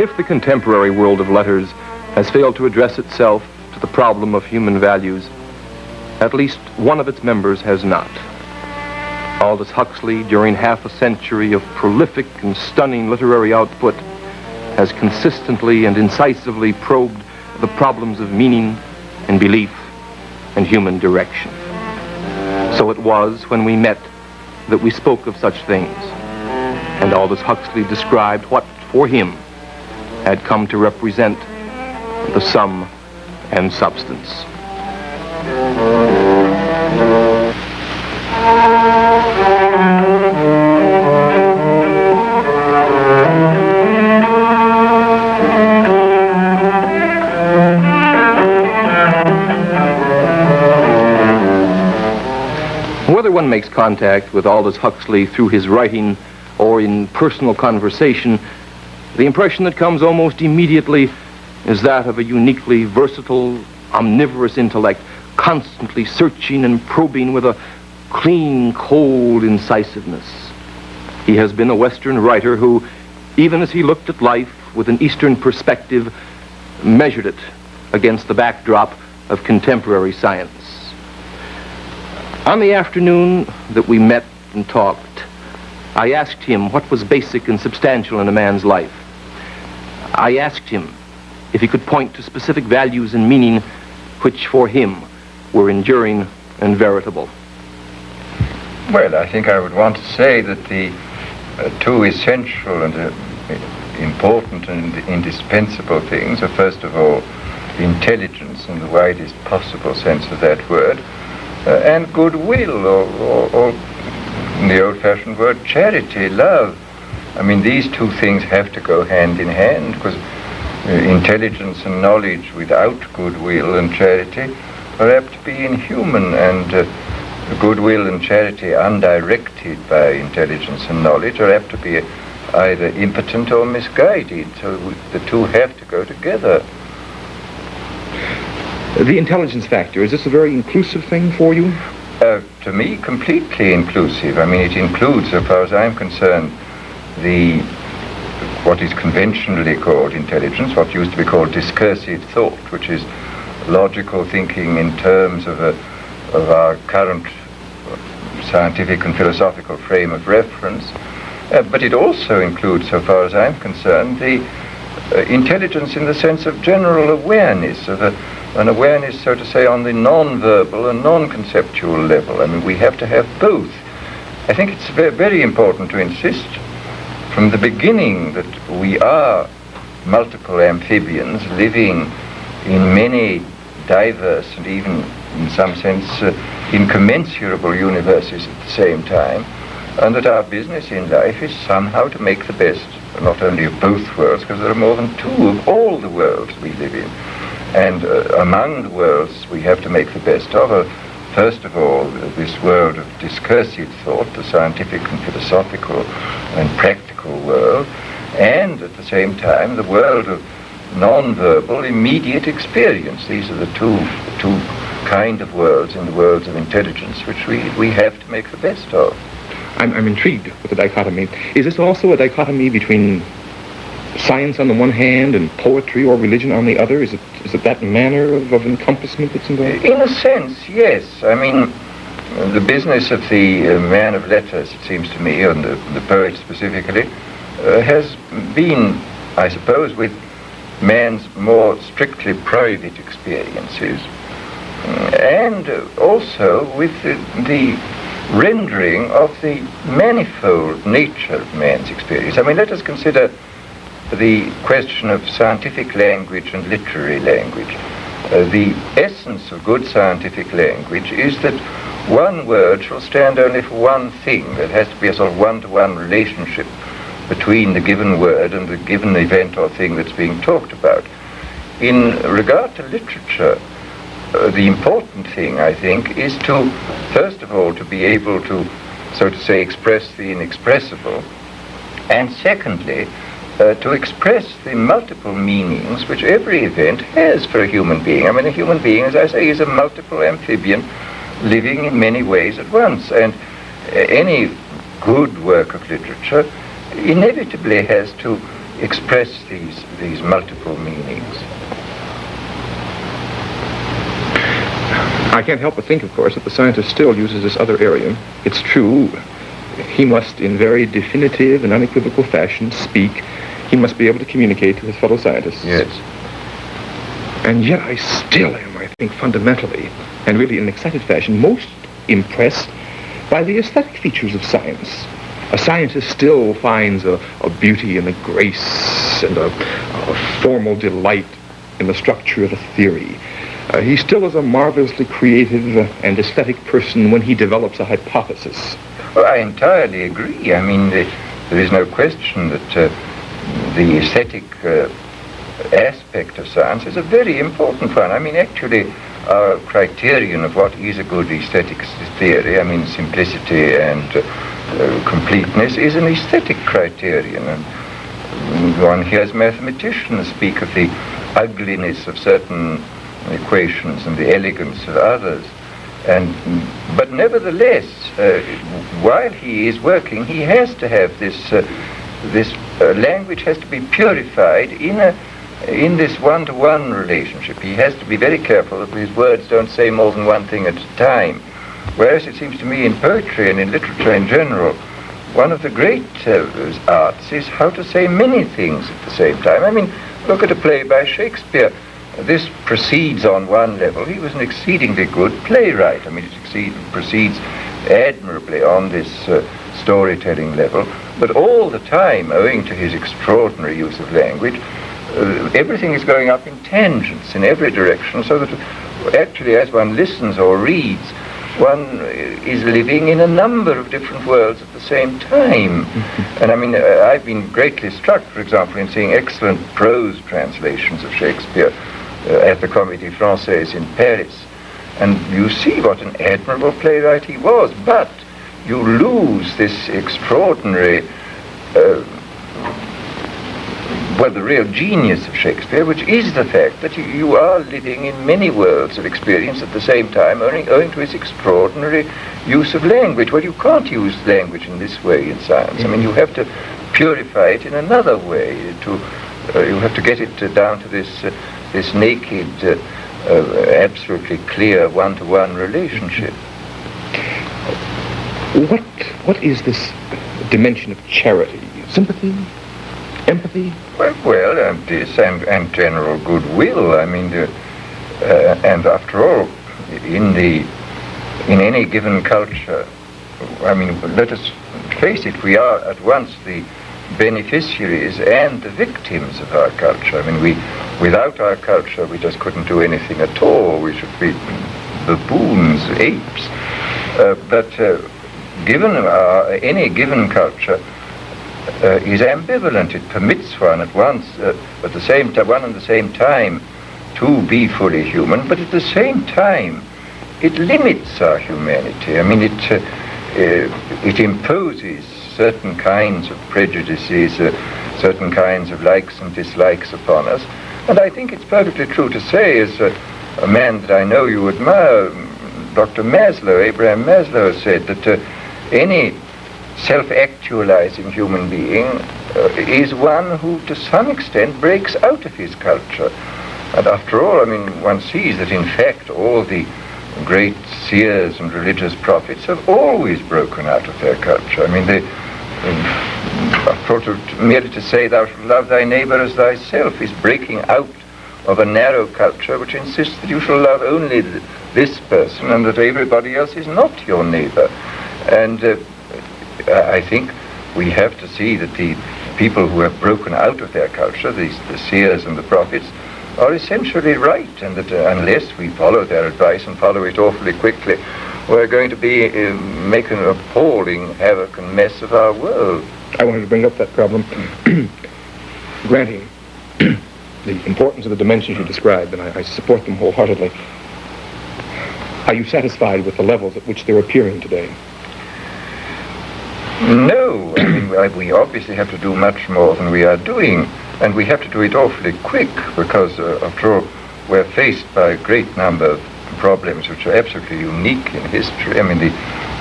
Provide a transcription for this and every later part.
If the contemporary world of letters has failed to address itself to the problem of human values, at least one of its members has not. Aldous Huxley, during half a century of prolific and stunning literary output, has consistently and incisively probed the problems of meaning and belief and human direction. So it was when we met that we spoke of such things, and Aldous Huxley described what, for him, had come to represent the sum and substance. Whether one makes contact with Aldous Huxley through his writing or in personal conversation, the impression that comes almost immediately is that of a uniquely versatile, omnivorous intellect, constantly searching and probing with a clean, cold incisiveness. He has been a Western writer who, even as he looked at life with an Eastern perspective, measured it against the backdrop of contemporary science. On the afternoon that we met and talked, I asked him what was basic and substantial in a man's life. I asked him if he could point to specific values and meaning which for him were enduring and veritable. Well, I think I would want to say that the two essential and important and indispensable things are, first of all, intelligence in the widest possible sense of that word, and goodwill, or in the old-fashioned word, charity, love. I mean, these two things have to go hand in hand, because intelligence and knowledge without goodwill and charity are apt to be inhuman, and goodwill and charity undirected by intelligence and knowledge are apt to be either impotent or misguided. So the two have to go together. The intelligence factor, is this a very inclusive thing for you? To me, completely inclusive. I mean, it includes, so far as I'm concerned, what is conventionally called intelligence, what used to be called discursive thought, which is logical thinking in terms of our current scientific and philosophical frame of reference. But it also includes, so far as I'm concerned, the intelligence in the sense of general awareness, of an awareness, so to say, on the non-verbal and non-conceptual level. I mean, we have to have both. I think it's very important to insist from the beginning that we are multiple amphibians living in many diverse and even, in some sense, incommensurable universes at the same time, and that our business in life is somehow to make the best, not only of both worlds, because there are more than two of all the worlds we live in. And among the worlds we have to make the best of, first of all, this world of discursive thought, the scientific and philosophical and practical world, and at the same time the world of non-verbal immediate experience. These are the two kind of worlds in the worlds of intelligence which we have to make the best of. I'm intrigued with the dichotomy. Is this also a dichotomy between science on the one hand and poetry or religion on the other? Is it that manner of encompassment that's involved? In a sense, yes. I mean, the business of the man of letters, it seems to me, and the poet specifically, has been, I suppose, with man's more strictly private experiences, and also with the rendering of the manifold nature of man's experience. I mean, let us consider the question of scientific language and literary language. The essence of good scientific language is that one word shall stand only for one thing. There has to be a sort of one-to-one relationship between the given word and the given event or thing that's being talked about. In regard to literature, the important thing, I think, is to, first of all, to be able to, so to say, express the inexpressible, and secondly, to express the multiple meanings which every event has for a human being. I mean, a human being, as I say, is a multiple amphibian living in many ways at once, and any good work of literature inevitably has to express these multiple meanings. I can't help but think, of course, that the scientist still uses this other area. It's true. He must, in very definitive and unequivocal fashion, speak. He must be able to communicate to his fellow scientists. Yes. And yet I still am, I think, fundamentally, and really in an excited fashion, most impressed by the aesthetic features of science. A scientist still finds a beauty and a grace and a formal delight in the structure of a theory. He still is a marvelously creative and aesthetic person when he develops a hypothesis. Well, I entirely agree. I mean, there is no question that the aesthetic aspect of science is a very important one. I mean, actually, our criterion of what is a good aesthetic theory, I mean, simplicity and completeness, is an aesthetic criterion. And one hears mathematicians speak of the ugliness of certain equations and the elegance of others. But nevertheless, while he is working, he has to have this language has to be purified in this one-to-one relationship. He has to be very careful that his words don't say more than one thing at a time. Whereas it seems to me in poetry and in literature in general, one of the great arts is how to say many things at the same time. I mean, look at a play by Shakespeare. This proceeds on one level. He was an exceedingly good playwright. I mean, it proceeds admirably on this storytelling level. But all the time, owing to his extraordinary use of language, everything is going up in tangents in every direction, so that actually as one listens or reads, one is living in a number of different worlds at the same time. And I mean, I've been greatly struck, for example, in seeing excellent prose translations of Shakespeare at the Comédie Française in Paris. And you see what an admirable playwright he was, but you lose this extraordinary the real genius of Shakespeare, which is the fact that you are living in many worlds of experience at the same time, owing to his extraordinary use of language. Well, you can't use language in this way in science. I mean, you have to purify it in another way. You have to get it down to this naked, absolutely clear one-to-one relationship. What is this dimension of charity? Sympathy? Empathy? Well, this and general goodwill. I mean, and after all, in any given culture, I mean, let us face it, we are at once the beneficiaries and the victims of our culture. I mean, without our culture, we just couldn't do anything at all. We should be baboons, apes. But given any given culture, is ambivalent. It permits one at once, at the same time, one and the same time, to be fully human, but at the same time, it limits our humanity. I mean, it imposes certain kinds of prejudices, certain kinds of likes and dislikes upon us. And I think it's perfectly true to say, as a man that I know you admire, Dr. Maslow, Abraham Maslow, said that any self-actualizing human being is one who, to some extent, breaks out of his culture. And after all, I mean, one sees that, in fact, all the great seers and religious prophets have always broken out of their culture. I mean, merely to say, thou shalt love thy neighbor as thyself, is breaking out of a narrow culture which insists that you shall love only this person and that everybody else is not your neighbor. And I think we have to see that the people who have broken out of their culture, the seers and the prophets, are essentially right, and that unless we follow their advice and follow it awfully quickly, we're going to be making an appalling havoc and mess of our world. I wanted to bring up that problem. Granting the importance of the dimensions you described, and I support them wholeheartedly, are you satisfied with the levels at which they're appearing today? No, I mean, we obviously have to do much more than we are doing, and we have to do it awfully quick, because, after all, we're faced by a great number of problems which are absolutely unique in history. I mean,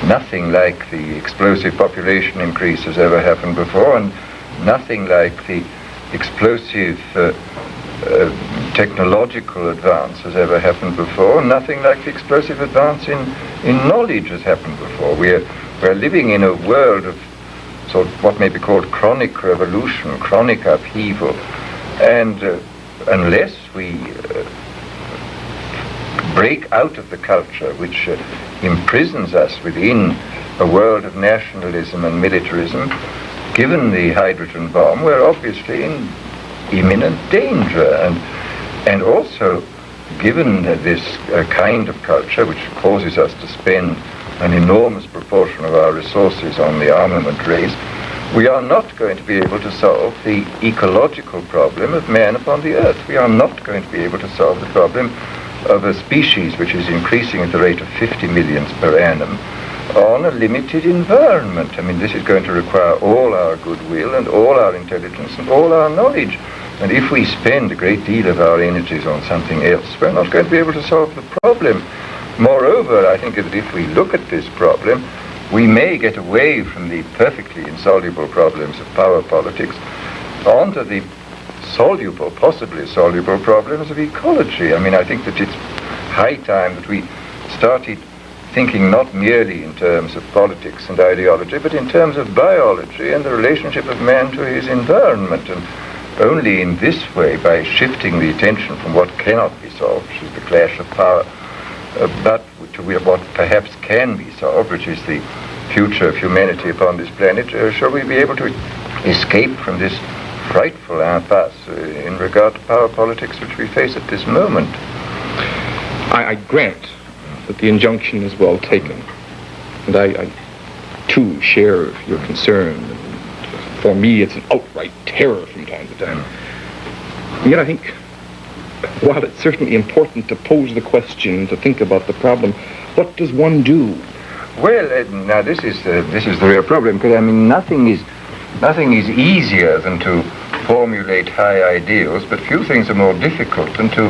nothing like the explosive population increase has ever happened before, and nothing like the explosive technological advance has ever happened before. Nothing like the explosive advance in knowledge has happened before. We're living in a world of sort of what may be called chronic revolution, chronic upheaval, and unless we break out of the culture which imprisons us within a world of nationalism and militarism, given the hydrogen bomb, we're obviously in imminent danger. And also, given this kind of culture which causes us to spend an enormous proportion of our resources on the armament race, we are not going to be able to solve the ecological problem of man upon the earth. We are not going to be able to solve the problem of a species which is increasing at the rate of 50 millions per annum on a limited environment. I mean, this is going to require all our goodwill and all our intelligence and all our knowledge. And if we spend a great deal of our energies on something else, we're not going to be able to solve the problem. Moreover, I think that if we look at this problem, we may get away from the perfectly insoluble problems of power politics onto the soluble, possibly soluble problems of ecology. I mean, I think that it's high time that we started thinking not merely in terms of politics and ideology, but in terms of biology and the relationship of man to his environment. And only in this way, by shifting the attention from what cannot be solved, which is the clash of power, but to what perhaps can be solved, which is the future of humanity upon this planet, shall we be able to escape from this frightful impasse in regard to power politics which we face at this moment. I grant that the injunction is well taken, and I too share your concern. For me, it's an outright terror from time to time. And yet I think, while it's certainly important to pose the question, to think about the problem, what does one do? Well, now this is the real problem, because I mean nothing is easier than to formulate high ideals, but few things are more difficult than to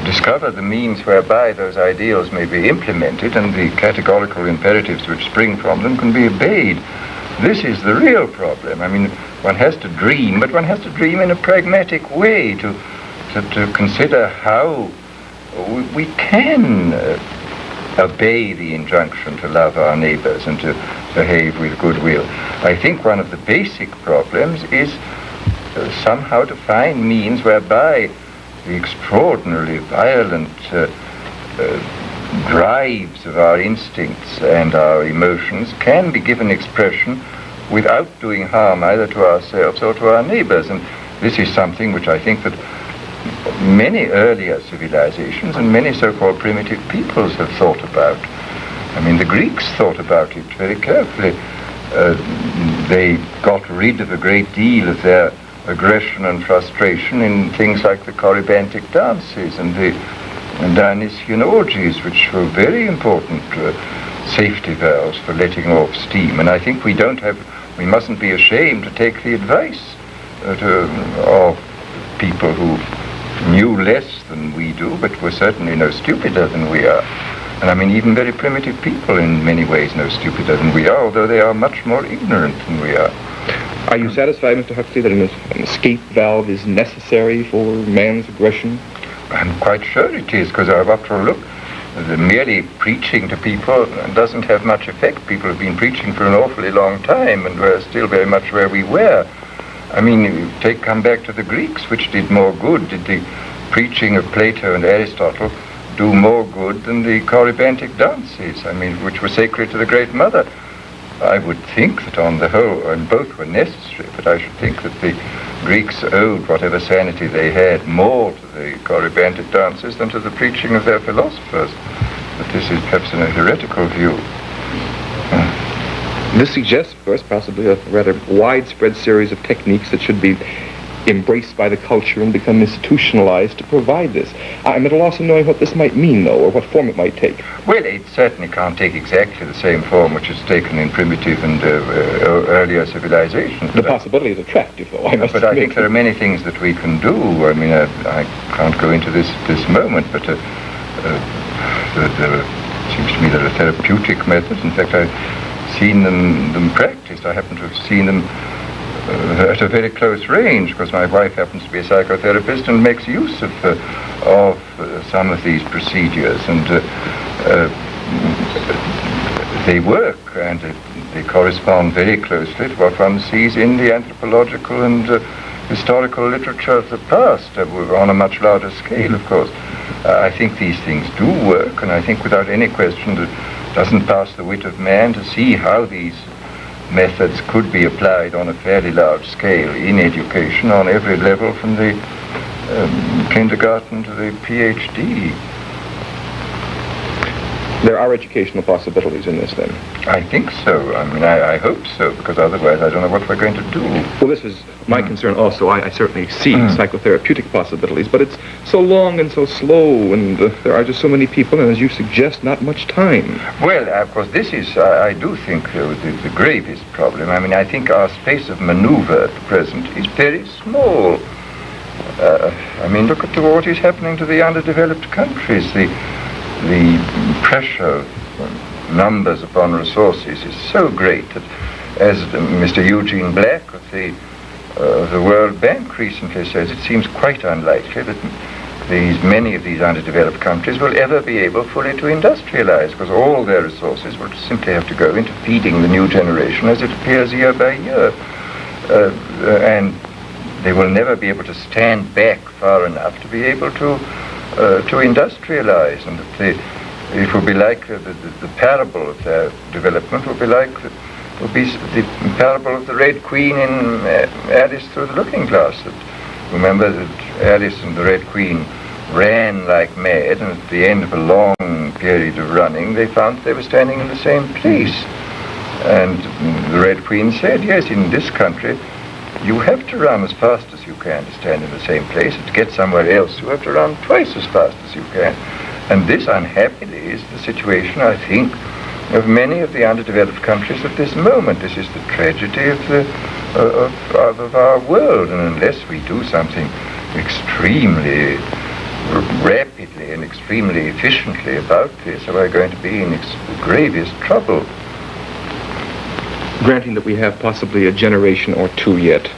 discover the means whereby those ideals may be implemented and the categorical imperatives which spring from them can be obeyed. This is the real problem. I mean, one has to dream, but one has to dream in a pragmatic way to consider how we can obey the injunction to love our neighbors and to behave with goodwill. I think one of the basic problems is somehow to find means whereby the extraordinarily violent drives of our instincts and our emotions can be given expression without doing harm either to ourselves or to our neighbors. And this is something which I think that many earlier civilizations and many so-called primitive peoples have thought about. I mean, the Greeks thought about it very carefully. They got rid of a great deal of their aggression and frustration in things like the corybantic dances and the Dionysian orgies, which were very important safety valves for letting off steam. And I think we mustn't be ashamed to take the advice of people who knew less than we do, but were certainly no stupider than we are. And I mean, even very primitive people in many ways no stupider than we are, although they are much more ignorant than we are. Are you satisfied, Mr. Huxley, that an escape valve is necessary for man's aggression? I'm quite sure it is, because after all, look, merely preaching to people doesn't have much effect. People have been preaching for an awfully long time, and we're still very much where we were. I mean, come back to the Greeks, which did more good. Did the preaching of Plato and Aristotle do more good than the corybantic dances, I mean, which were sacred to the Great Mother? I would think that on the whole, and both were necessary, but I should think that the Greeks owed whatever sanity they had more to the corybantic dances than to the preaching of their philosophers. But this is perhaps a heretical view. This suggests, of course, possibly a rather widespread series of techniques that should be embraced by the culture and become institutionalized to provide this. I'm at a loss of knowing what this might mean, though, or what form it might take. Well, it certainly can't take exactly the same form which is taken in primitive and earlier civilizations. The possibility is attractive, though, I must But admit. I think there are many things that we can do. I mean, I can't go into this moment, but there seems to me there are therapeutic methods. In fact, I've seen them practiced. I happen to have seen them at a very close range, because my wife happens to be a psychotherapist and makes use of some of these procedures, and they work, and they correspond very closely to what one sees in the anthropological and historical literature of the past, on a much larger scale, of course. I think these things do work, and I think without any question it doesn't pass the wit of man to see how these methods could be applied on a fairly large scale in education on every level, from the kindergarten to the PhD. There are educational possibilities in this, then? I think so. I mean, I hope so, because otherwise I don't know what we're going to do. Well, this is my concern also. I certainly see psychotherapeutic possibilities, but it's so long and so slow, and there are just so many people, and as you suggest, not much time. Well, of course, this is, I do think, the gravest problem. I mean, I think our space of maneuver at present is very small. I mean, look at what is happening to the underdeveloped countries. The pressure of numbers upon resources is so great that, as Mr. Eugene Black of the World Bank recently says, it seems quite unlikely that many of these underdeveloped countries will ever be able fully to industrialize, because all their resources will simply have to go into feeding the new generation as it appears year by year. And they will never be able to stand back far enough to be able to industrialize, and that it will be like the parable of their development will be the parable of the Red Queen in Alice Through the Looking Glass. Remember that Alice and the Red Queen ran like mad, and at the end of a long period of running they found they were standing in the same place. And the Red Queen said, yes, in this country you have to run as fast as you can to stand in the same place, and to get somewhere else you have to run twice as fast as you can. And this, unhappily, is the situation, I think, of many of the underdeveloped countries at this moment. This is the tragedy of our world, and unless we do something extremely rapidly and extremely efficiently about this, we're going to be in the gravest trouble. Granting that we have possibly a generation or two yet,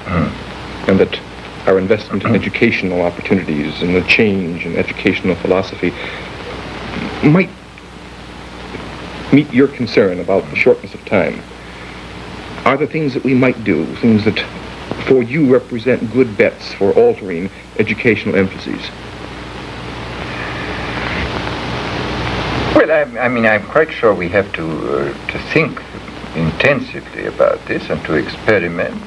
and that our investment in educational opportunities and the change in educational philosophy might meet your concern about the shortness of time, are there things that we might do, things that for you represent good bets for altering educational emphases? Well, I mean, I'm quite sure we have to think intensively about this and to experiment,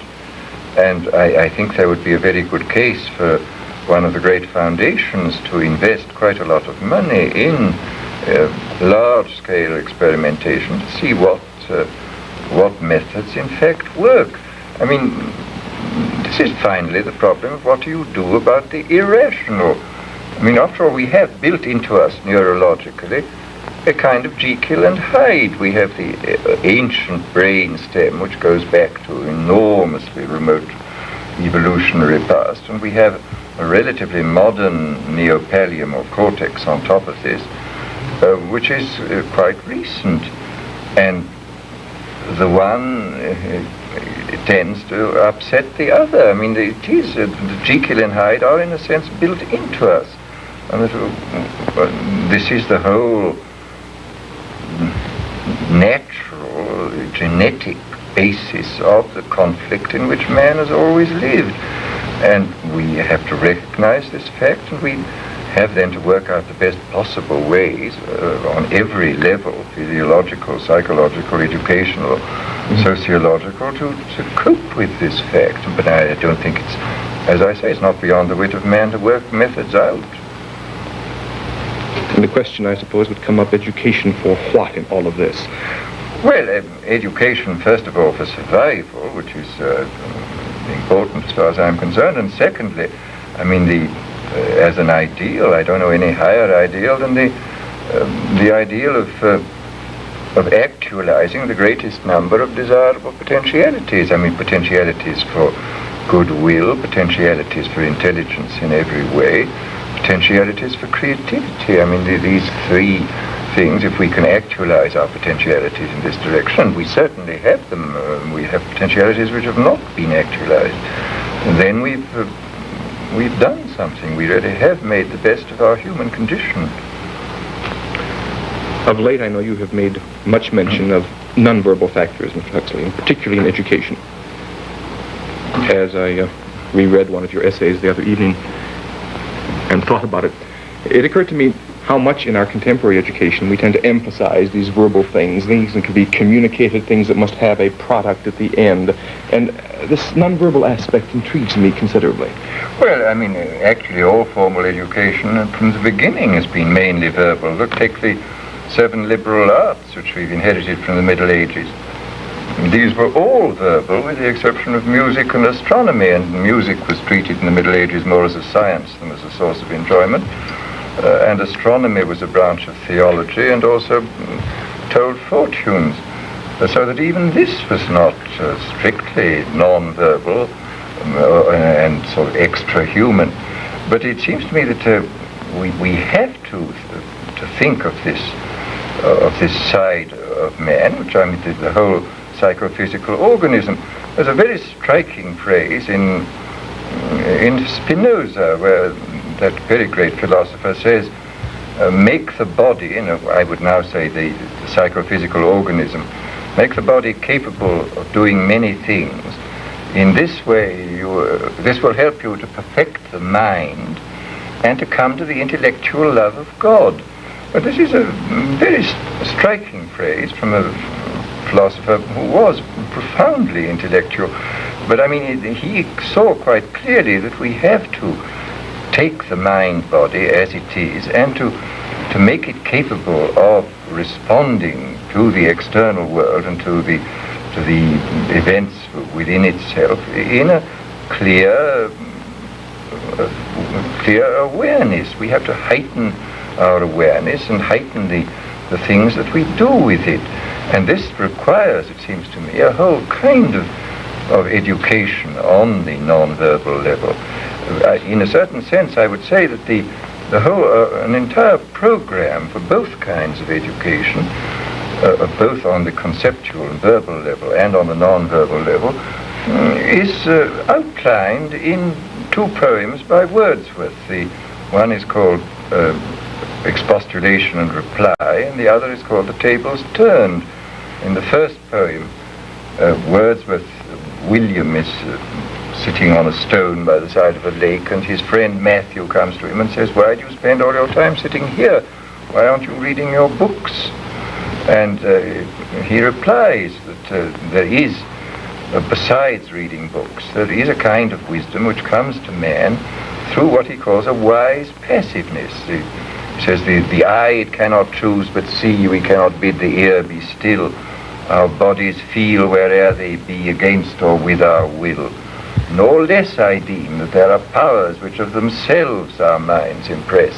and I think there would be a very good case for one of the great foundations to invest quite a lot of money in large-scale experimentation to see what methods in fact work. I mean, this is finally the problem of what do you do about the irrational. I mean, after all, we have built into us neurologically a kind of Jekyll and Hyde. We have the ancient brain stem, which goes back to enormously remote evolutionary past, and we have a relatively modern neopallium or cortex on top of this, which is quite recent, and the one tends to upset the other. I mean, the Jekyll and Hyde are in a sense built into us, and this is the whole natural genetic basis of the conflict in which man has always lived, and we have to recognize this fact, and we have then to work out the best possible ways on every level, physiological, psychological, educational, sociological, to cope with this fact. But I don't think it's, as I say, it's not beyond the wit of man to work methods out. And the question, I suppose, would come up, education for what in all of this? Well, education, first of all, for survival, which is important as far as I'm concerned, and secondly, I mean, as an ideal, I don't know any higher ideal than the ideal of actualizing the greatest number of desirable potentialities. I mean, potentialities for goodwill, potentialities for intelligence in every way, potentialities for creativity. I mean, these three things, if we can actualize our potentialities in this direction, we certainly have them. We have potentialities which have not been actualized. And then we've done something. We really have made the best of our human condition. Of late, I know you have made much mention of nonverbal factors, Mr. Huxley, and particularly in education. As I reread one of your essays the other evening and thought about it, it occurred to me how much in our contemporary education we tend to emphasize these verbal things that can be communicated, things that must have a product at the end. And this nonverbal aspect intrigues me considerably. Well, I mean, actually all formal education from the beginning has been mainly verbal. Look, take the 7 liberal arts which we've inherited from the Middle Ages. These were all verbal with the exception of music and astronomy, and music was treated in the Middle Ages more as a science than as a source of enjoyment. And astronomy was a branch of theology and also told fortunes. So that even this was not strictly non-verbal and sort of extra-human. But it seems to me that we have to think of this side of man, which I mean the whole psychophysical organism. There's a very striking phrase in Spinoza where that very great philosopher says, make the body, I would now say the psychophysical organism, make the body capable of doing many things. In this way, this will help you to perfect the mind and to come to the intellectual love of God. But this is a very striking phrase from a philosopher who was profoundly intellectual. But I mean, he saw quite clearly that we have to take the mind-body as it is and to make it capable of responding to the external world and to the events within itself in a clear awareness. We have to heighten our awareness and heighten the things that we do with it. And this requires, it seems to me, a whole kind of education on the non-verbal level. In a certain sense, I would say that the whole, an entire program for both kinds of education, both on the conceptual and verbal level and on the non-verbal level, is outlined in 2 poems by Wordsworth. The one is called Expostulation and Reply, and the other is called The Tables Turned. In the first poem, Wordsworth, William is sitting on a stone by the side of a lake, and his friend Matthew comes to him and says, "Why do you spend all your time sitting here? Why aren't you reading your books?" And he replies that there is, besides reading books, there is a kind of wisdom which comes to man through what he calls a wise passiveness. He says, the eye it cannot choose but see, we cannot bid the ear be still. Our bodies feel where'er they be, against or with our will. Nor less I deem that there are powers which of themselves our minds impress,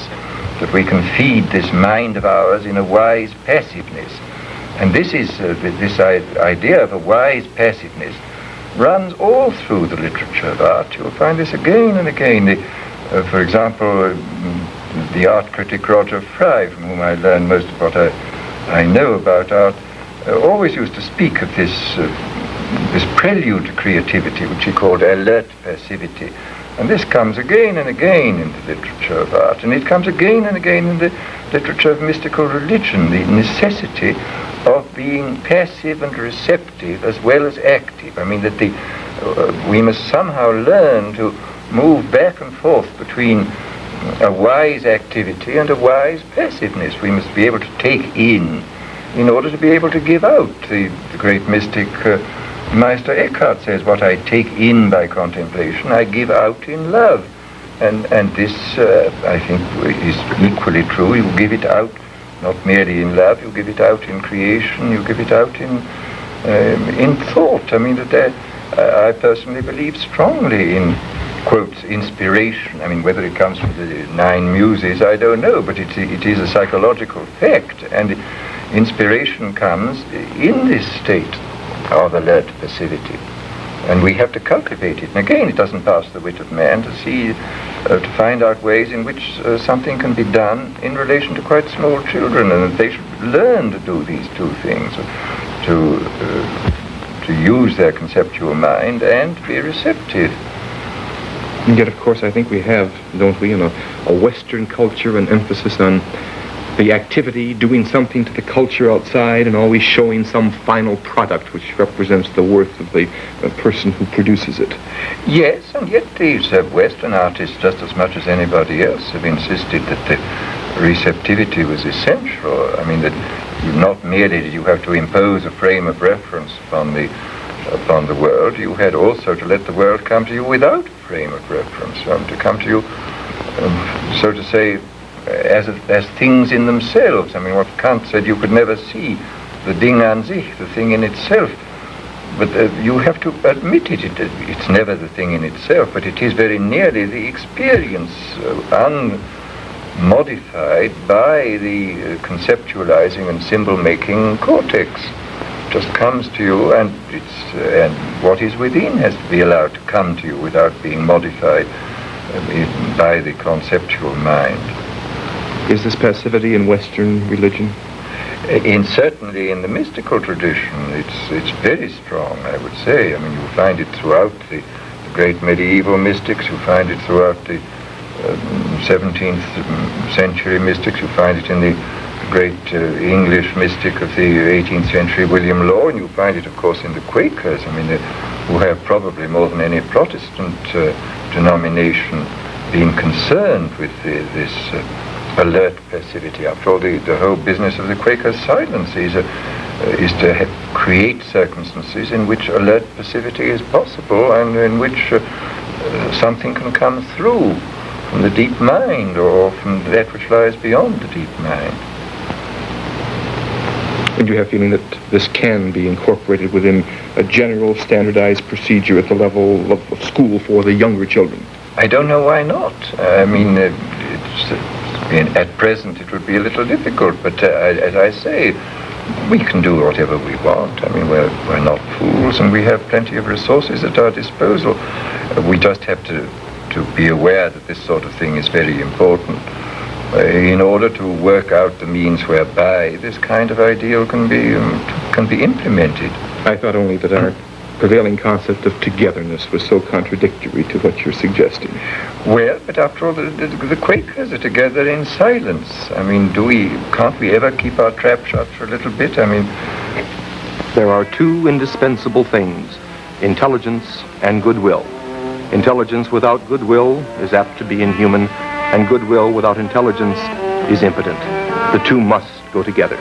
that we can feed this mind of ours in a wise passiveness. And this is this idea of a wise passiveness runs all through the literature of art. You'll find this again and again. For example, the art critic Roger Fry, from whom I learned most of what I know about art, always used to speak of this prelude to creativity, which he called alert passivity. And this comes again and again in the literature of art, and it comes again and again in the literature of mystical religion, the necessity of being passive and receptive as well as active. I mean that we must somehow learn to move back and forth between a wise activity and a wise passiveness. We must be able to take in order to be able to give out. The great mystic Meister Eckhart says, what I take in by contemplation, I give out in love. And this, I think, is equally true. You give it out not merely in love, you give it out in creation, you give it out in thought. I mean, I personally believe strongly in, quotes, inspiration. I mean, whether it comes from the 9 muses, I don't know, but it is a psychological fact. And inspiration comes in this state of alert passivity. And we have to cultivate it. And again, it doesn't pass the wit of man to see, to find out ways in which something can be done in relation to quite small children, and that they should learn to do these two things, to use their conceptual mind and be receptive. And yet, of course, I think we have, don't we, in a Western culture, an emphasis on the activity, doing something to the culture outside, and always showing some final product which represents the worth of the person who produces it. Yes, and yet these Western artists, just as much as anybody else, have insisted that the receptivity was essential. I mean, that not merely did you have to impose a frame of reference upon the world, you had also to let the world come to you without a frame of reference, to come to you, so to say, as things in themselves. I mean, what Kant said, you could never see the Ding an sich, the thing in itself. But you have to admit it. It's never the thing in itself, but it is very nearly the experience, unmodified by the conceptualizing and symbol-making cortex. Just comes to you, and and what is within has to be allowed to come to you without being modified by the conceptual mind. Is this passivity in Western religion? Certainly in the mystical tradition, it's very strong, I would say. I mean, you find it throughout the great medieval mystics, you find it throughout the 17th century mystics, you find it in the great English mystic of the 18th century, William Law, and you find it, of course, in the Quakers, I mean, who have probably more than any Protestant denomination been concerned with this alert passivity. After all, the whole business of the Quaker silence is to create circumstances in which alert passivity is possible, and in which something can come through from the deep mind, or from that which lies beyond the deep mind. And you have a feeling that this can be incorporated within a general standardized procedure at the level of school for the younger children? I don't know why not. I mean, at present it would be a little difficult, but as I say, we can do whatever we want. I mean, we're not fools, and we have plenty of resources at our disposal. We just have to be aware that this sort of thing is very important in order to work out the means whereby this kind of ideal can be implemented. I thought only that our prevailing concept of togetherness was so contradictory to what you're suggesting. Well, but after all, the Quakers are together in silence. I mean, can't we ever keep our trap shut for a little bit? I mean, there are two indispensable things: intelligence and goodwill. Intelligence without goodwill is apt to be inhuman, and goodwill without intelligence is impotent. The two must go together.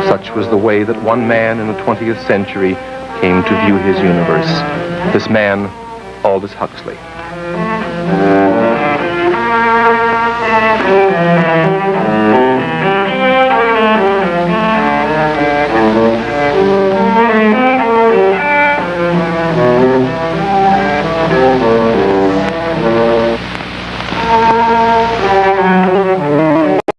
Such was the way that one man in the 20th century came to view his universe. This man, Aldous Huxley.